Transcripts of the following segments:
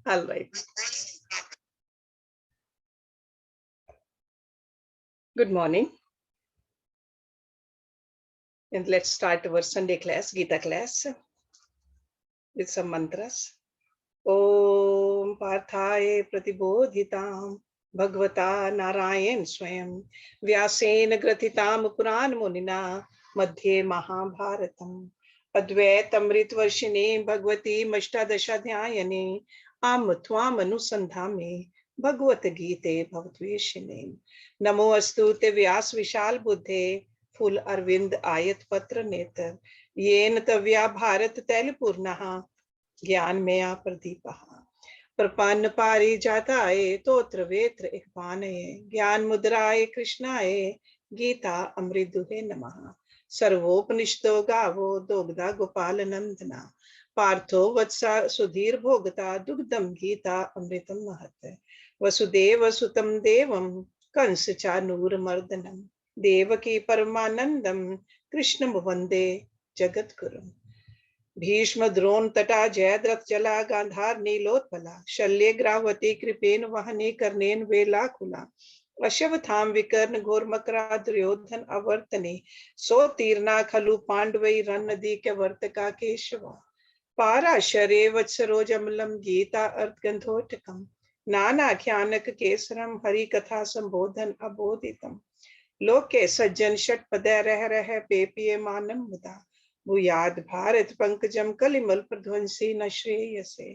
All right. Good morning. And let's start our Sunday class, Gita class, with some mantras. Om Parthaye Pratibodhitam Bhagavata Narayan Swayam Vyasen Gratitam Puran Munina Madhye Mahabharatam Advaitamrit Varshine Bhagavati Mashtadashadhyayane Am Twam Anusandhame Bhagavad Gita Bhavatveshine Namo Astu Te Vyas Vishal Buddhe Full Arvind Ayat Patra Netar Yen Tavya Bharat Tail Purnaha ज्ञान में आ प्रदीप प्रपन्न पारी जाताए तोत्र वेत्र इकपानये ज्ञान मुद्राए कृष्णाय गीता अमृत दुहे नमः सर्वोपनिषदो गावो दोग्धा गोपाल नंदना पार्थो वत्सा सुधीर भोगता दुग्धम गीता अमृतम महत वसुदेव सुतम देवम कंस चानूर मर्दनम देवकी परमानंदम कृष्ण वंदे जगत गुरुम भीष्म द्रोण तटा जयद्रथ चला गांधार नीलोत्पला शल्य ग्रावती कृपेन वहने कर्णेन वेलाकुला अश्वत्थाम विकर्ण घोर मकरा दुर्योधन अवर्तने सो तीर्णा खलु पांडवै रन नदी के वर्तका केशवा पाराशरे वत्सरोजमलम गीता अर्थ गंधोटकम नानाख्यानक केसरम हरि कथा संबोधन अबोधितम लोके सज्जन षटपद रह रह पेपिये मानम मुदा भूयाद भारत पंकजम कलिमल प्रध्वंसी न श्रेयसे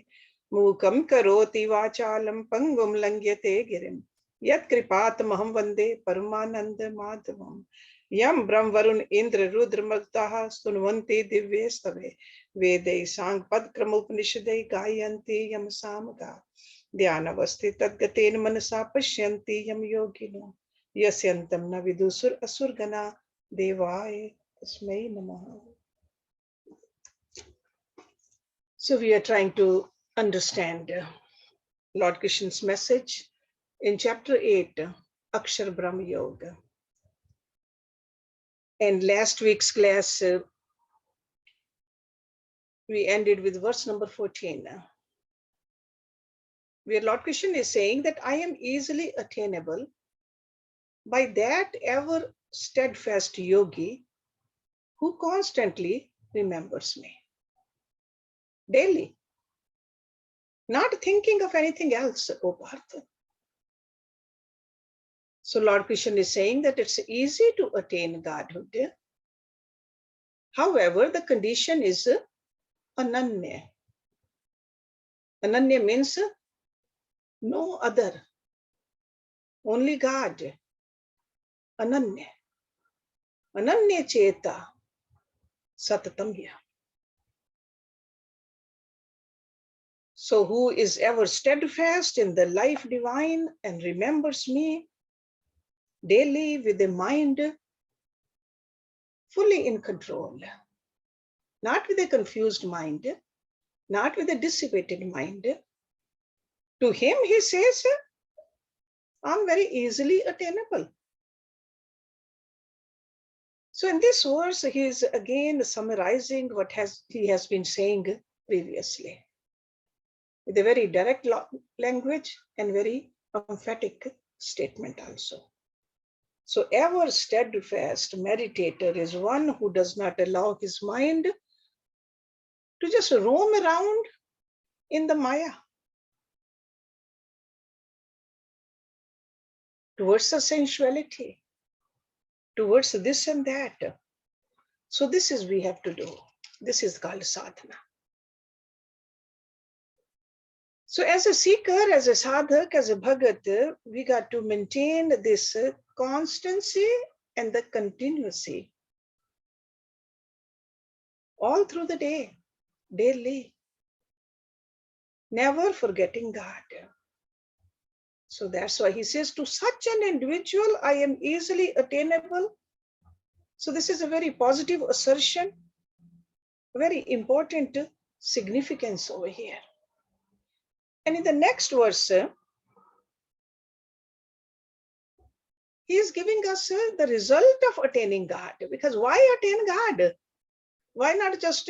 मूकम करोति वाचालम पंगुम लंघ्यते गिरिम यत्कृपातमहं वंदे परमानंद माधवम यम ब्रह्म वरुण इंद्र रुद्र मरुताः स्तुन्वन्ति दिव्ये स्तवे वेदै सांग पद क्रम उपनिषदै गायन्ति यम सामगा ध्यानवस्थित तद्गतेन मनसा पश्यन्ति यम योगिनो यस्यन्तं न विदुसुर असुरगणा देवाय तस्मै नमः. So we are trying to understand Lord Krishna's message in chapter 8, Akshar Brahm Yoga. And last week's class, we ended with verse number 14, where Lord Krishna is saying that I am easily attainable by that ever steadfast yogi who constantly remembers me. Daily. Not thinking of anything else, O Partha. So Lord Krishna is saying that it's easy to attain Godhood. However, the condition is ananya. Ananya means no other, only God. Ananya. Ananya cheta satatamya. So who is ever steadfast in the life divine and remembers me daily with a mind fully in control, not with a confused mind, not with a dissipated mind. To him, he says, I'm very easily attainable. So in this verse, he is again summarizing what he has been saying previously, with a very direct language and very emphatic statement also. So ever steadfast meditator is one who does not allow his mind to just roam around in the Maya towards the sensuality, towards this and that. So this is we have to do. This is called sadhana. So as a seeker, as a sadhak, as a bhagat, we got to maintain this constancy and the continuity all through the day, daily, never forgetting God. So that's why he says, to such an individual, I am easily attainable. So this is a very positive assertion, very important significance over here. And in the next verse, he is giving us the result of attaining God. Because why attain God? Why not just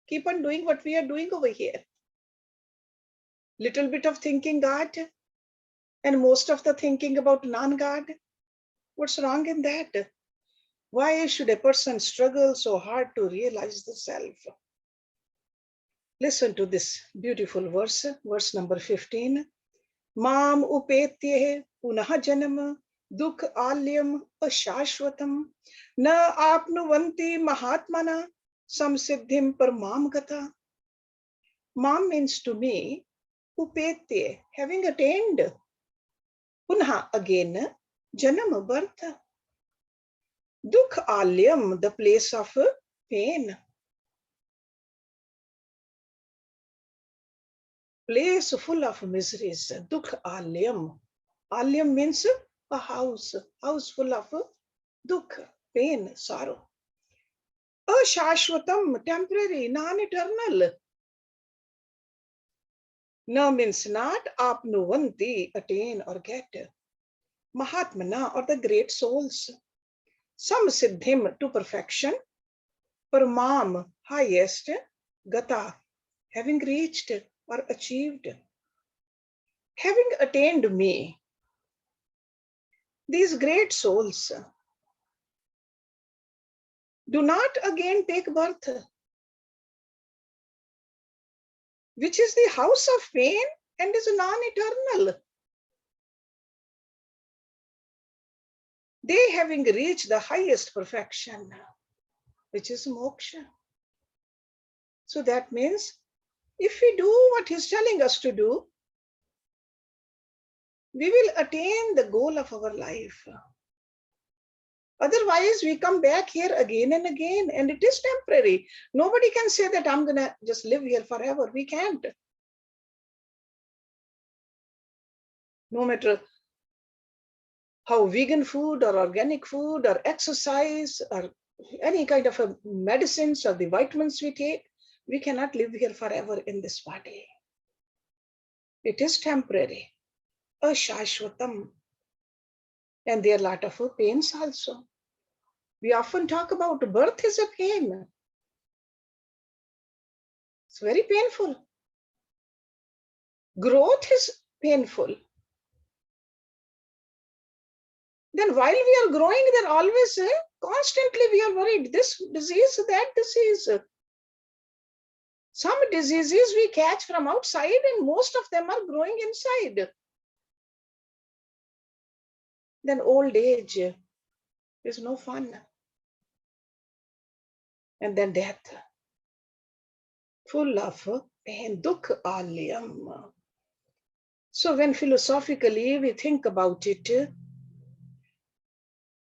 keep on doing what we are doing over here? Little bit of thinking God and most of the thinking about non-God. What's wrong in that? Why should a person struggle so hard to realize the self? Listen to this beautiful verse, verse number 15. Mam upetye punah janam dukh alyam ashashvatam na apnuvanti mahatmana samsiddhim parmam gata. Mam means to me, upetye, having attained, punah, again, janam, birth, dukh alyam, the place of pain, place full of miseries, dukh alyam. Alyam means a house full of dukh, pain, sorrow. Ashashvatam, temporary, non-eternal. Na means not, apnuvanti, attain or get. Mahatmana, or the great souls. Some siddhim, to perfection. Paramam, highest. Gata, having reached or achieved. Having attained me. These great souls do not again take birth, which is the house of pain and is non-eternal. They having reached the highest perfection, which is moksha. So that means if we do what he's telling us to do, we will attain the goal of our life. Otherwise, we come back here again and again, and it is temporary. Nobody can say that I'm going to just live here forever. We can't. No matter how vegan food or organic food or exercise or any kind of medicines or the vitamins we take, we cannot live here forever in this body. It is temporary. Ashashvatam. And there are a lot of pains also. We often talk about birth is a pain. It's very painful. Growth is painful. Then while we are growing, there always, constantly we are worried. This disease, that disease. Some diseases we catch from outside and most of them are growing inside. Then old age is no fun. And then death, full of pain, dukh alyam. So when philosophically we think about it,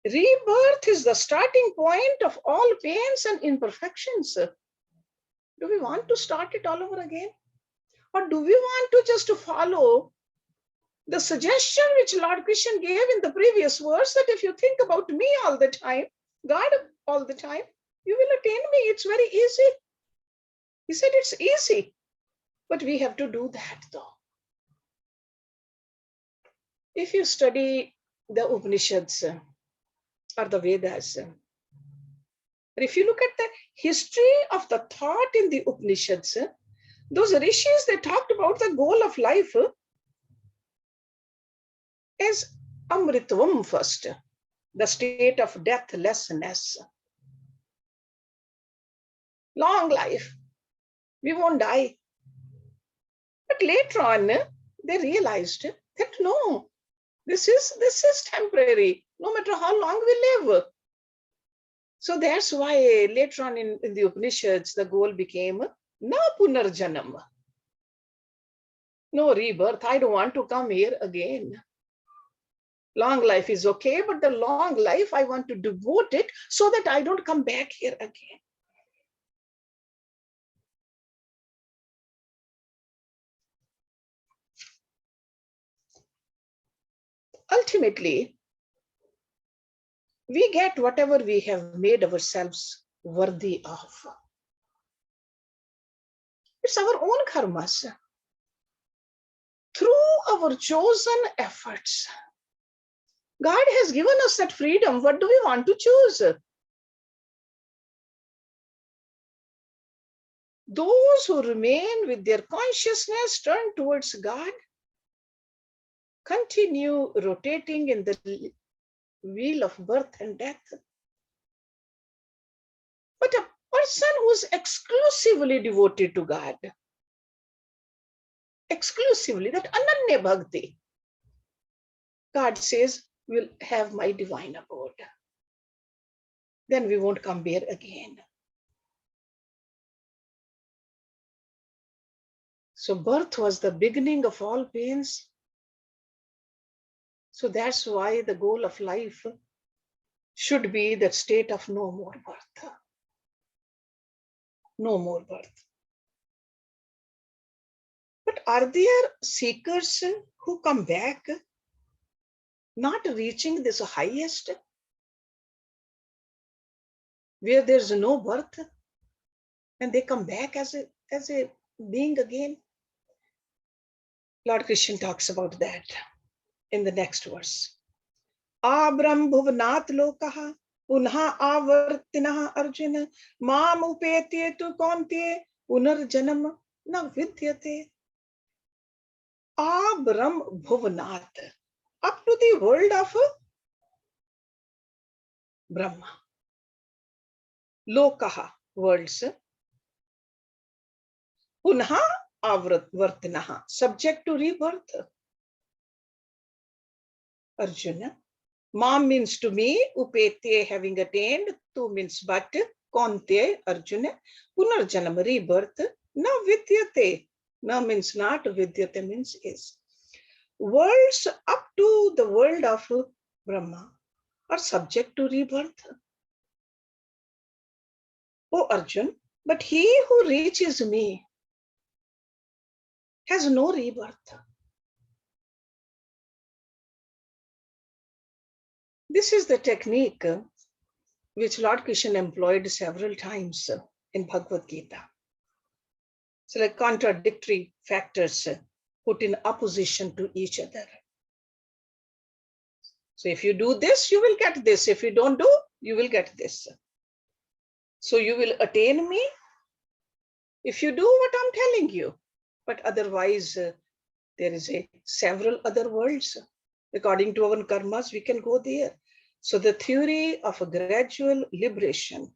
rebirth is the starting point of all pains and imperfections. Do we want to start it all over again? Or do we want to just follow the suggestion which Lord Krishna gave in the previous verse, that if you think about me all the time, God all the time, you will attain me. It's very easy. He said it's easy, but we have to do that though. If you study the Upanishads or the Vedas, or if you look at the history of the thought in the Upanishads, those rishis, they talked about the goal of life as amritvam first, the state of deathlessness. Long life, we won't die. But later on, they realized that no, this is temporary, no matter how long we live. So that's why later on in the Upanishads, the goal became na punarjanam. No rebirth. I don't want to come here again. Long life is okay, but the long life, I want to devote it so that I don't come back here again. Ultimately, we get whatever we have made ourselves worthy of. It's our own karmas. Through our chosen efforts, God has given us that freedom. What do we want to choose? Those who remain with their consciousness turned towards God continue rotating in the wheel of birth and death. But a person who's exclusively devoted to God, exclusively, that ananya bhakti, God says, will have my divine abode. Then we won't come here again. So birth was the beginning of all pains. So that's why the goal of life should be that state of no more birth. No more birth. But are there seekers who come back not reaching this highest, where there's no birth, and they come back as a being again? Lord Krishna talks about that in the next verse. Abram bhuvanat lokaha punha avartinah arjuna mam upetye tu konte punarjanam na vidyate. Abram bhuvanat, up to the world of Brahma. Lokaha, worlds. Punha avartinaha, subject to rebirth. Arjuna. Mam means to me, upete, having attained, tu means but, konte, Arjuna, punarjanam, rebirth, na vidyate. Na means not, vidyate means is. Worlds up to the world of Brahma are subject to rebirth. O Arjun, but he who reaches me has no rebirth. This is the technique which Lord Krishna employed several times in Bhagavad Gita. So like contradictory factors put in opposition to each other. So if you do this, you will get this. If you don't do, you will get this. So you will attain me if you do what I'm telling you. But otherwise, there is several other worlds. According to our karmas, we can go there. So the theory of a gradual liberation,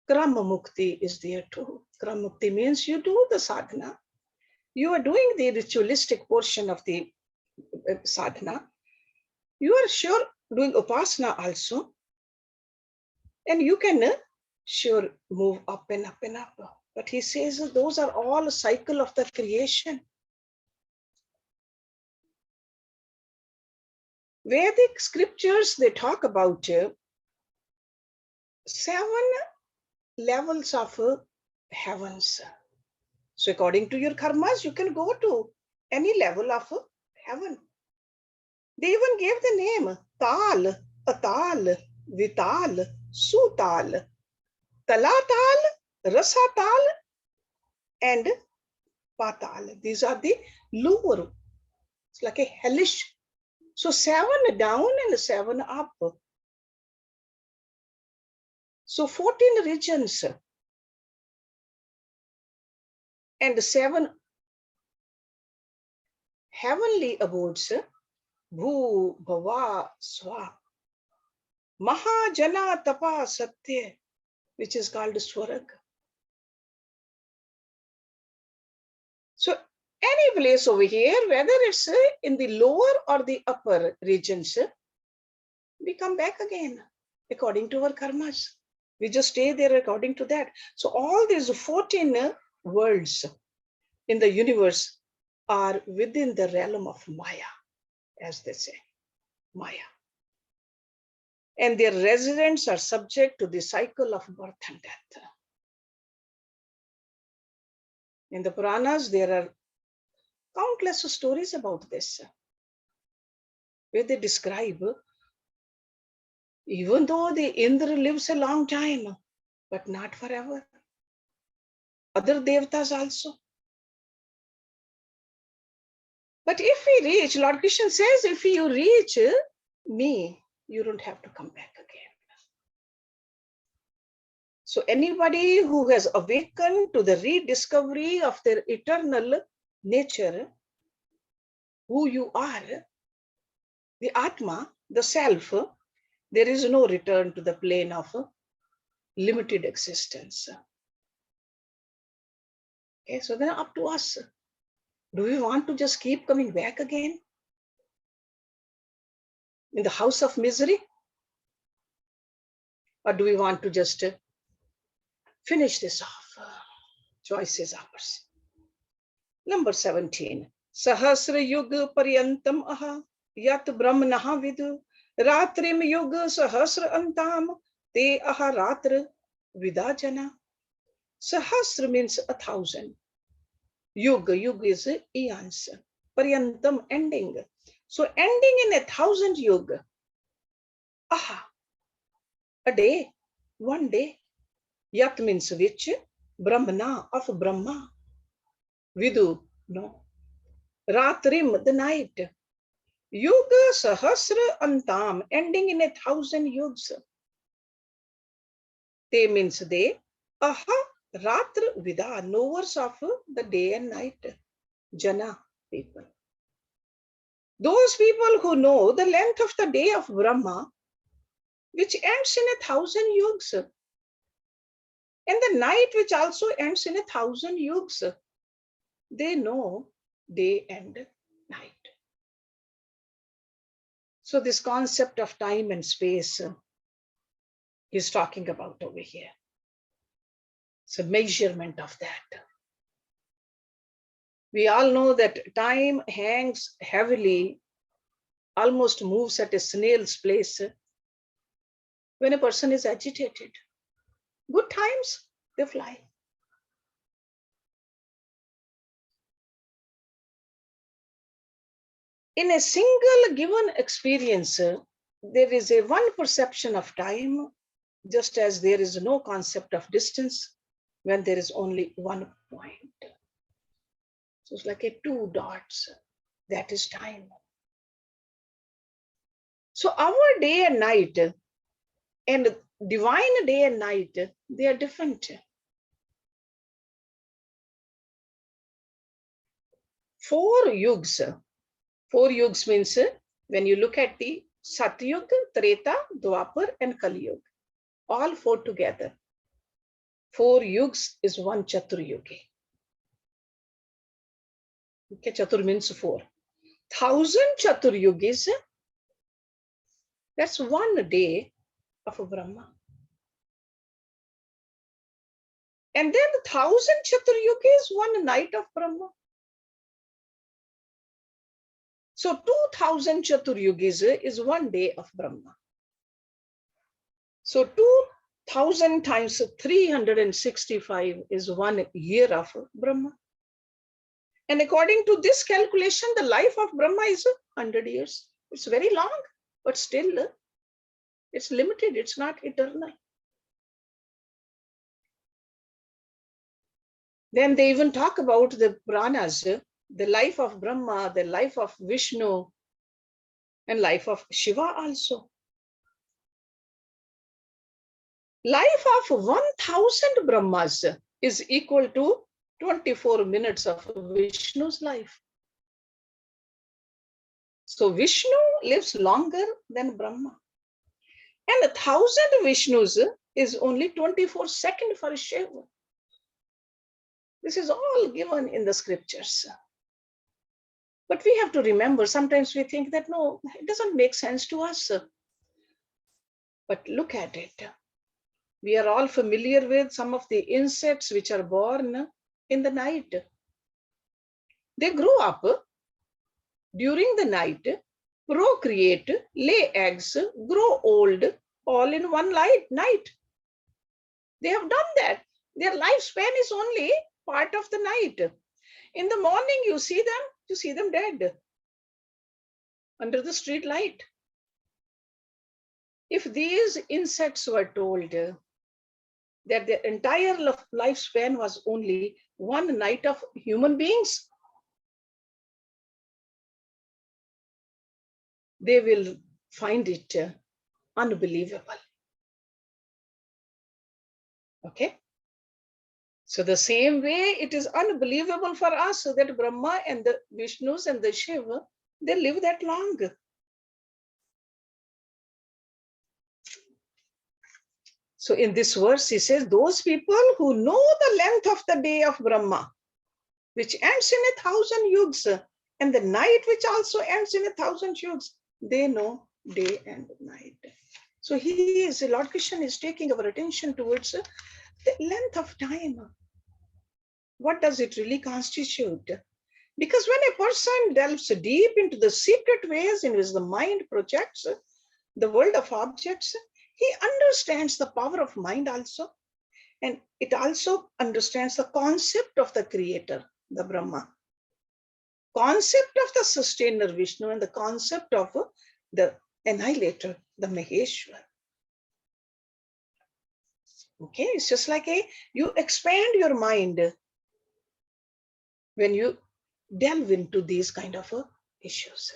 Krama Mukti, is there too. Krama Mukti means you do the sadhana. You are doing the ritualistic portion of the sadhana. You are sure doing upasana also. And you can sure move up and up and up. But he says those are all a cycle of the creation. Vedic scriptures, they talk about 7 levels of heavens. So according to your karmas, you can go to any level of heaven. They even gave the name Tal, Atal, Vital, Sutal, Talatal, Rasatal, and Patal. These are the lower. It's like a hellish. So 7 down and 7 up. So 14 regions and 7 heavenly abodes. Bhu, Bhava, Swa, Mahajana Tapa Satya, which is called Swarag. So any place over here, whether it's in the lower or the upper regions, we come back again according to our karmas. We just stay there according to that. So all these 14 worlds in the universe are within the realm of Maya, as they say, Maya. And their residents are subject to the cycle of birth and death. In the Puranas, there are countless stories about this, where they describe, even though the Indra lives a long time, but not forever. Other devatas also. But if we reach, Lord Krishna says, if you reach me, you don't have to come back again. So anybody who has awakened to the rediscovery of their eternal nature, who you are, the Atma, the self, there is no return to the plane of limited existence. Okay, so then up to us. Do we want to just keep coming back again in the house of misery? Or do we want to just finish this off? Choice is ours. Number 17. Sahasra yuga paryantam aha yat brahmanaha vidu ratrim yuga sahasra antam te aha ratra vidajana. Sahasra means 1,000. Yuga is eons. Paryantam, ending. So ending in 1,000 yuga. Aha, a day, one day. Yat means which? Brahmana, of Brahma. Vidu, no. Ratrim, the night. Yuga sahasra antam, ending in 1,000 yugs. Te means day. Aha, ratra vida, knowers of the day and night. Jana, people. Those people who know the length of the day of Brahma, which ends in 1,000 yugs. And the night, which also ends in 1,000 yugs. They know day and night. So this concept of time and space he's talking about over here. It's a measurement of that. We all know that time hangs heavily, almost moves at a snail's pace when a person is agitated. Good times, they fly. In a single given experience, there is a one perception of time, just as there is no concept of distance when there is only one point. So it's like a two dots, that is time. So our day and night and divine day and night, they are different. 4 yugs. 4 yugs means when you look at the Satyug, Treta, Dwapar, and Kali Yuga, all 4 together. 4 yugs is one Chaturyugi. Okay, Chatur means 4. 1,000 Chaturyugis, that's one day of a Brahma. And then 1,000 Chaturyugis, one night of Brahma. So 2,000 Chaturyugis is one day of Brahma. So 2,000 times 365 is 1 year of Brahma. And according to this calculation, the life of Brahma is 100 years. It's very long, but still it's limited. It's not eternal. Then they even talk about the Puranas, the life of Brahma, the life of Vishnu, and life of Shiva also. Life of 1,000 Brahmas is equal to 24 minutes of Vishnu's life. So Vishnu lives longer than Brahma. And 1,000 Vishnus is only 24 seconds for Shiva. This is all given in the scriptures. But we have to remember, sometimes we think that no, it doesn't make sense to us. But look at it. We are all familiar with some of the insects which are born in the night. They grow up during the night, procreate, lay eggs, grow old, all in one night. They have done that. Their lifespan is only part of the night. In the morning, you see them dead under the street light. If these insects were told that their entire lifespan was only one night of human beings, they will find it unbelievable. Okay. So the same way, it is unbelievable for us that Brahma and the Vishnus and the Shiva, they live that long. So in this verse, he says, those people who know the length of the day of Brahma, which ends in 1,000 yugs, and the night which also ends in 1,000 yugs, they know day and night. So Lord Krishna is taking our attention towards the length of time. What does it really constitute? Because when a person delves deep into the secret ways in which the mind projects the world of objects, he understands the power of mind also. And it also understands the concept of the creator, the Brahma, concept of the sustainer Vishnu, and the concept of the annihilator, the Maheshwar. Okay, it's just like you expand your mind when you delve into these kind of issues.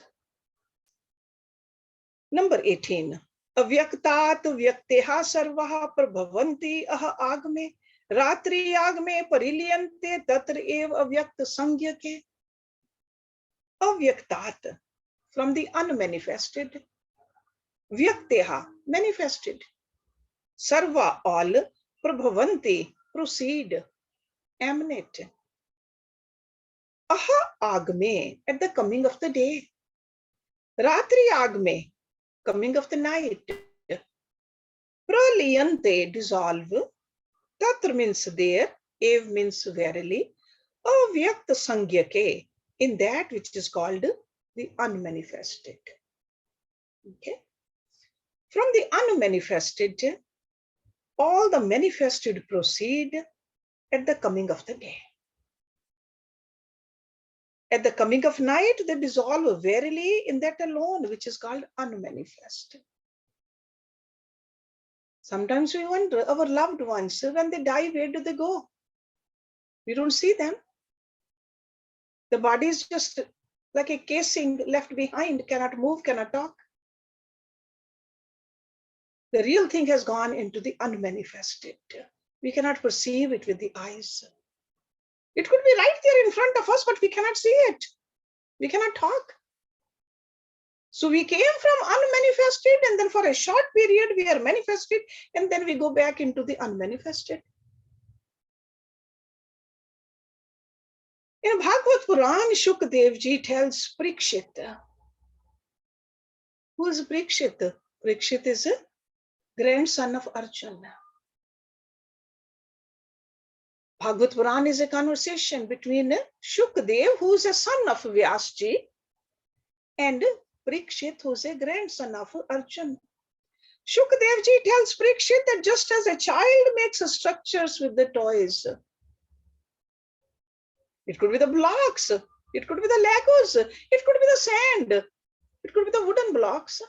Number 18. Avyaktat vyakteha sarvaha prabhavanti aha agme ratri agme pariliyante tatra ev avyakt sangyake. Avyaktat, from the unmanifested. Vyakteha, manifested. Sarva, all. Prabhavanti, proceed, emanate. Aha agme, at the coming of the day. Ratri agme, coming of the night. Praliyante, dissolve. Tatra means there. Ev means verily. Avyakta sangyake, in that which is called the unmanifested. Okay. From the unmanifested, all the manifested proceed at the coming of the day. At the coming of night, they dissolve verily in that alone, which is called unmanifest. Sometimes we wonder, our loved ones, when they die, where do they go? We don't see them. The body is just like a casing left behind, cannot move, cannot talk. The real thing has gone into the unmanifested. We cannot perceive it with the eyes. It could be right there in front of us, but we cannot see it. We cannot talk. So we came from unmanifested, and then for a short period we are manifested, and then we go back into the unmanifested. In Bhagavad Puran, Shukdev Ji tells Parikshit. Who is Parikshit? Parikshit is a grandson of Arjuna. Bhagavad Puran is a conversation between Shukdev, who is a son of Vyasji, and Parikshit, who is a grandson of Arjuna. Shukdev Ji tells Parikshit that just as a child makes structures with the toys, it could be the blocks, it could be the Legos, it could be the sand, it could be the wooden blocks.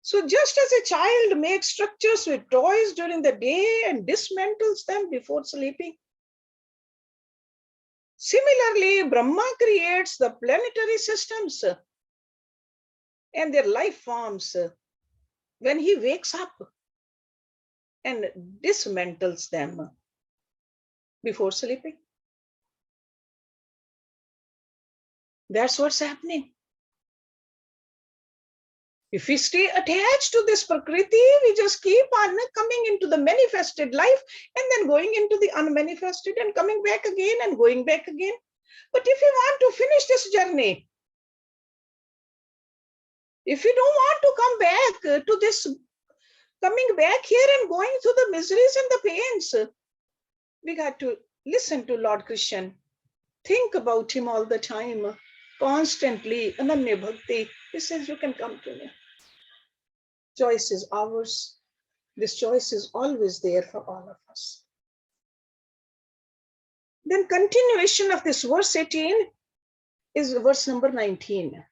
So just as a child makes structures with toys during the day and dismantles them before sleeping, similarly, Brahma creates the planetary systems and their life forms when he wakes up and dismantles them before sleeping. That's what's happening. If we stay attached to this Prakriti, we just keep on coming into the manifested life and then going into the unmanifested and coming back again and going back again. But if we want to finish this journey, if we don't want to come back to this, coming back here and going through the miseries and the pains, we got to listen to Lord Krishna, think about him all the time, constantly, Ananya Bhakti. He says, you can come to me. Choice is ours. This choice is always there for all of us. Then continuation of this verse 18 is verse number 19.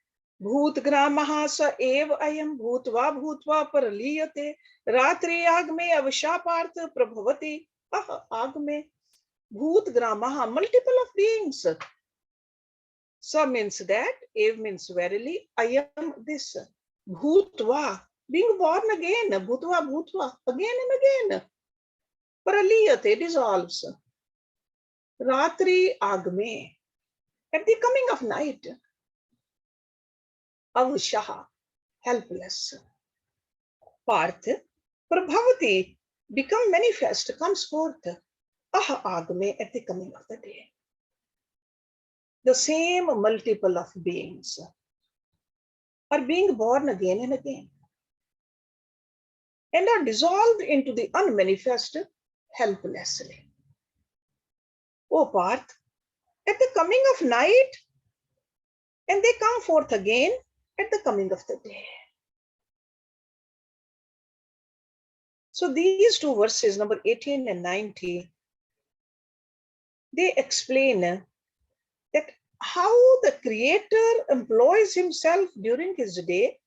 Bhut gramaha sa ev ayam bhutva bhutva paraliyate ratri agme avashapartha prabhavati agme. Bhut gramaha, multiple of beings. Sa means that, ev means verily, ayam this, bhutva, being born again, bhutva bhutva, again and again. Praliyate dissolves. Ratri agme, at the coming of night. Avshaha, helpless. Parth, Prabhavati, become manifest, comes forth. Aha agme, at the coming of the day. The same multiple of beings are being born again and again and are dissolved into the unmanifest helplessly. O Parth, at the coming of night, and they come forth again at the coming of the day. So these two verses, number 18 and 19, they explain that how the Creator employs himself during his day,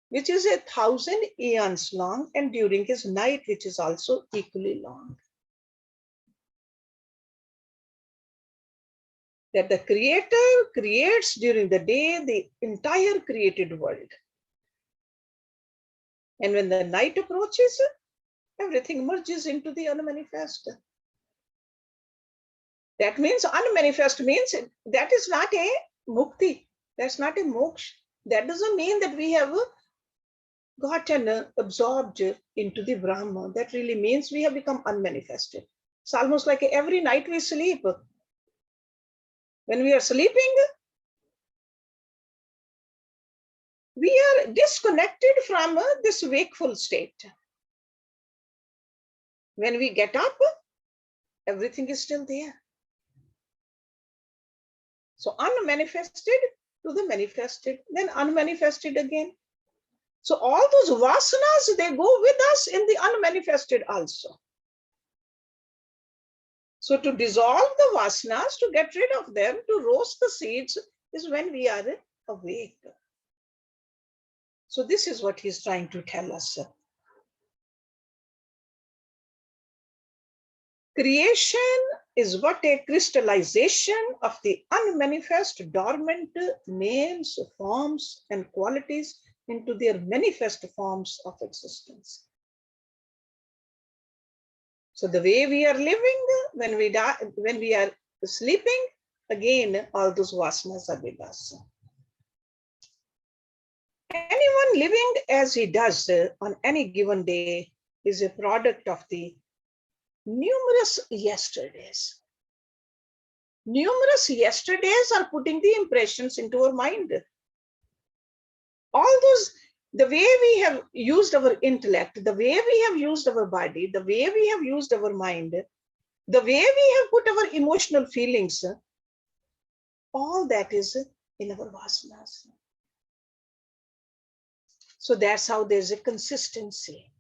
which is 1,000 eons long, and during his night, which is also equally long. That the Creator creates during the day the entire created world. And when the night approaches, everything merges into the unmanifest. That means unmanifest means that is not a mukti. That's not a moksha. That doesn't mean that we have gotten absorbed into the Brahma. That really means we have become unmanifested. It's almost like every night we sleep. When we are sleeping, we are disconnected from this wakeful state. When we get up, everything is still there. So unmanifested to the manifested, then unmanifested again. So all those vasanas, they go with us in the unmanifested also. So to dissolve the vasanas, to get rid of them, to roast the seeds, is when we are awake. So this is what he's trying to tell us. Creation is but a crystallization of the unmanifest dormant names, forms, and qualities into their manifest forms of existence. So the way we are living, when we die, when we are sleeping, again, all those vasanas are with us. Anyone living as he does on any given day is a product of the numerous yesterdays. Numerous yesterdays are putting the impressions into our mind. All those, the way we have used our intellect, the way we have used our body, the way we have used our mind, the way we have put our emotional feelings, all that is in our vasanas. So that's how there's a consistency.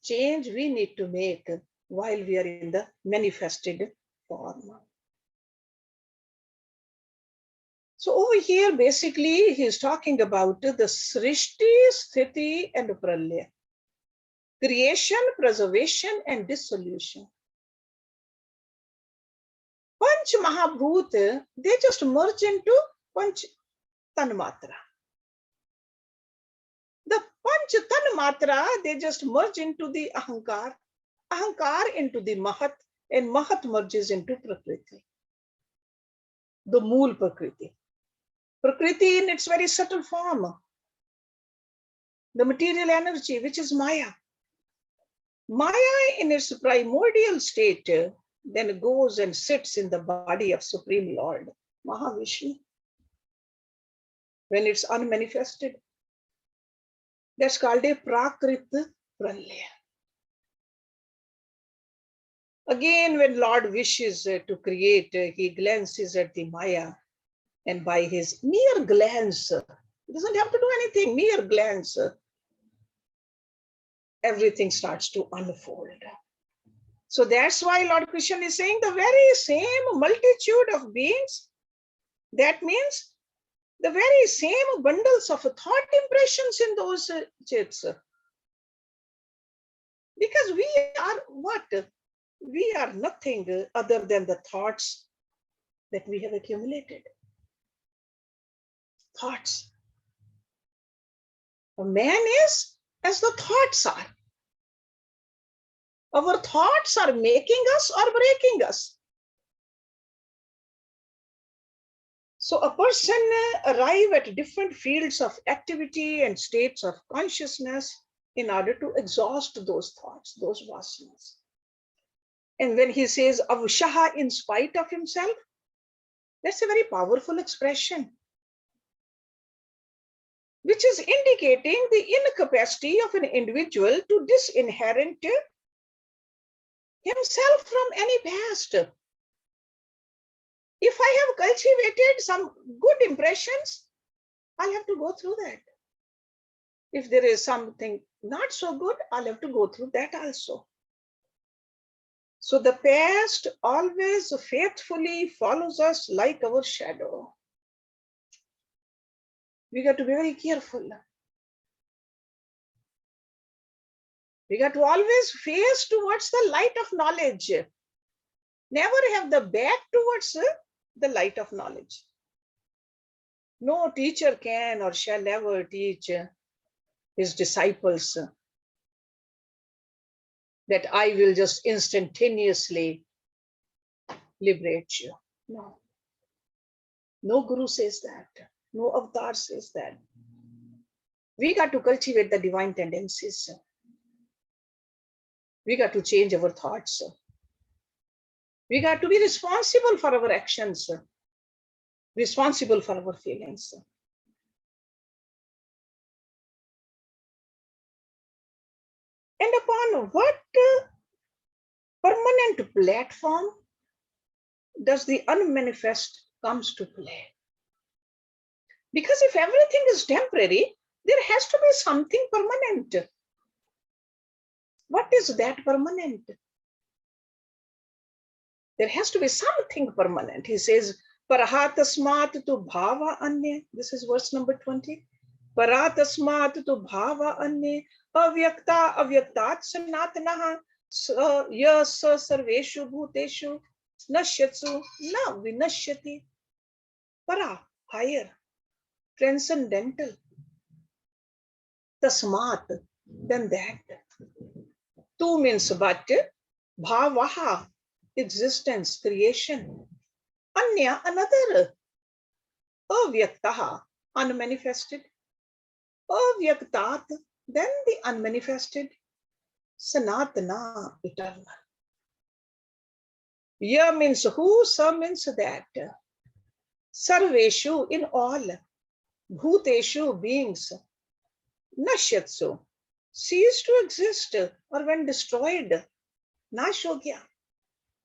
Change we need to make while we are in the manifested form. So over here, basically, he's talking about the Srishti, Sthiti, and Pralya. Creation, preservation, and dissolution. Panch Mahabhut, they just merge into Panch Tanmatra. The Panch Tanmatra, they just merge into the Ahankar, Ahankar into the Mahat, and Mahat merges into Prakriti. The Mool Prakriti. Prakriti in its very subtle form. The material energy, which is Maya. Maya in its primordial state then goes and sits in the body of Supreme Lord, Mahavishnu. When it's unmanifested, that's called a Prakrit Pralaya. Again, when Lord wishes to create, he glances at the Maya, and by his mere glance, he doesn't have to do anything, mere glance, everything starts to unfold. So that's why Lord Krishna is saying the very same multitude of beings, that means the very same bundles of thought impressions in those chits. Because we are what? We are nothing other than the thoughts that we have accumulated. Thoughts. A man is as the thoughts are. Our thoughts are making us or breaking us. So a person arrive at different fields of activity and states of consciousness in order to exhaust those thoughts, those vasanas. And when he says avshaha, in spite of himself, that's a very powerful expression, which is indicating the incapacity of an individual to disinherit himself from any past. If I have cultivated some good impressions, I'll have to go through that. If there is something not so good, I'll have to go through that also. So the past always faithfully follows us like our shadow. We got to be very careful. We got to always face towards the light of knowledge. Never have the back towards the light of knowledge. No teacher can or shall ever teach his disciples that I will just instantaneously liberate you. No. No guru says that. No avatar says that. We got to cultivate the divine tendencies. We got to change our thoughts. We got to be responsible for our actions, responsible for our feelings. And upon what permanent platform does the unmanifest comes to play? Because if everything is temporary, there has to be something permanent. What is that permanent? There has to be something permanent. He says, Parahatasmat tu bhava anye. This is verse number 20. Paratasmat tu bhava anye. Avyakta avyaktat sanatanaha. Yasa sarveshu bhuteshu. Nashyatsu na vinashyati. Para, higher, transcendental. Tasmat, than that. Tu means but. Bhavaha, existence, creation. Anya, another. Avyaktaha, unmanifested. Avyaktat, then the unmanifested. Sanatana, eternal. Ya means who, sa means that. Sarveshu, in all. Bhuteshu, beings. Nashyatsu, cease to exist or when destroyed. Nashogya.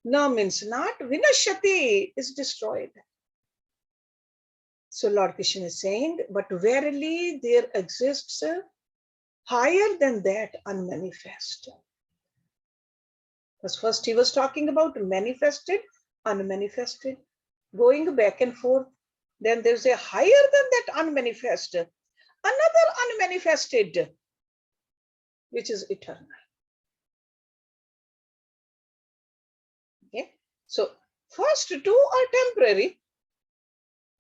Na means not. Vinashyati is destroyed. So Lord Krishna is saying, but verily there exists higher than that unmanifest. Because first he was talking about manifested, unmanifested, going back and forth. Then there's a higher than that unmanifest, another unmanifested, which is eternal. Okay, so first two are temporary,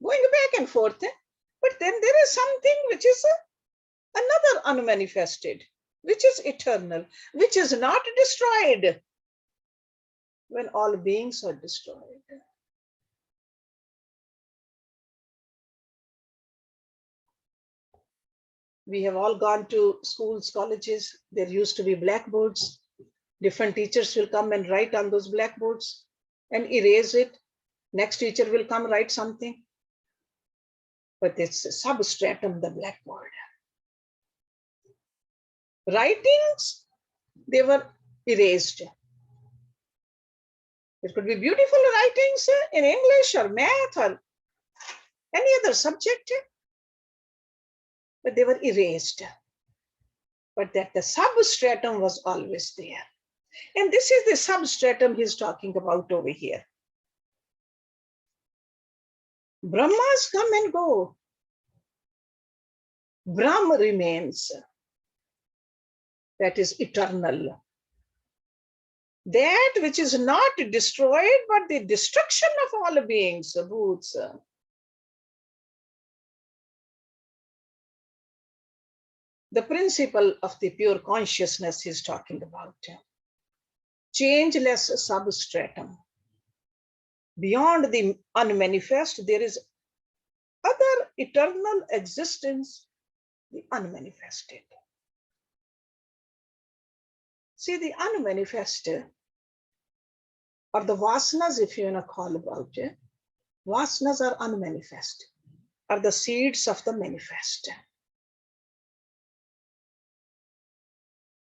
going back and forth, but then there is something which is another unmanifested, which is eternal, which is not destroyed when all beings are destroyed. We have all gone to schools, colleges. There used to be blackboards. Different teachers will come and write on those blackboards and erase it. Next teacher will come write something. But it's a substratum, the blackboard. Writings, they were erased. It could be beautiful writings in English or math or any other subject, but they were erased. But that the substratum was always there. And this is the substratum he's talking about over here. Brahmas come and go. Brahm remains. That is eternal. That which is not destroyed, but the destruction of all beings, bhoots. The principle of the pure consciousness he's talking about. changeless substratum. Beyond the unmanifest, there is other eternal existence, the unmanifested. See, the unmanifest, or the vasanas, if you want to call about it, vasanas are unmanifest, are the seeds of the manifest.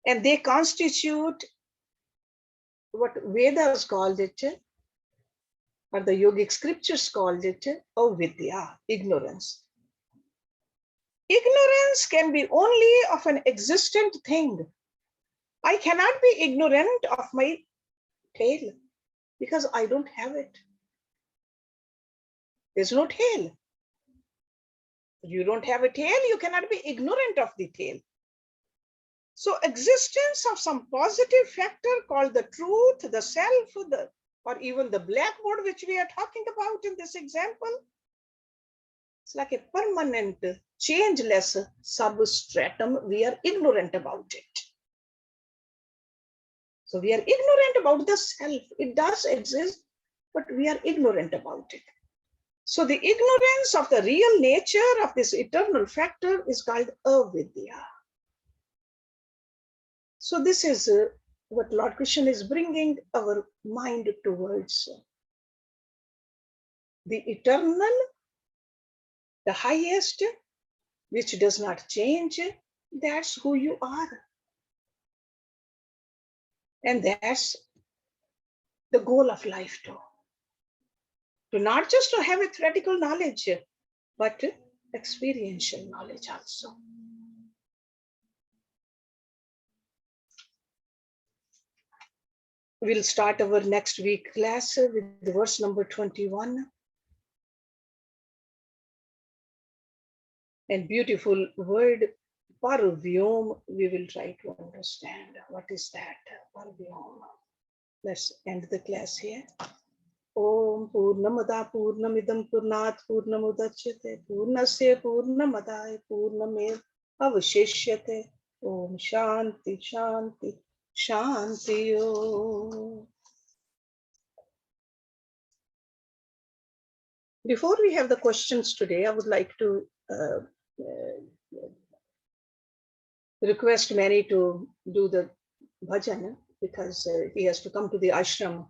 And they constitute what Vedas called it, or the yogic scriptures called it, avidya, ignorance. Ignorance can be only of an existent thing. I cannot be ignorant of my tail because I don't have it. There's no tail. You don't have a tail, you cannot be ignorant of the tail. So existence of some positive factor called the truth, the self, or even the blackboard, which we are talking about in this example, it's like a permanent, changeless substratum. We are ignorant about it. So we are ignorant about the self. It does exist, but we are ignorant about it. So the ignorance of the real nature of this eternal factor is called avidya. So this is what Lord Krishna is bringing our mind towards. The eternal, the highest, which does not change, that's who you are. And that's the goal of life too. To not just to have a theoretical knowledge, but experiential knowledge also. We'll start our next week class with verse number 21. And beautiful word, parvyom, we will try to understand. What is that? Parvyom. Let's end the class here. Om Purnamada Purnamidam Purnat Purnamudachyate Purnasya Purnamadaya Purnamev Avashishyate. Om Shanti Shanti Shanti Om. Before we have the questions today, I would like to request Mary to do the bhajan because he has to come to the ashram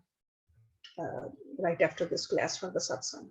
right after this class for the satsang.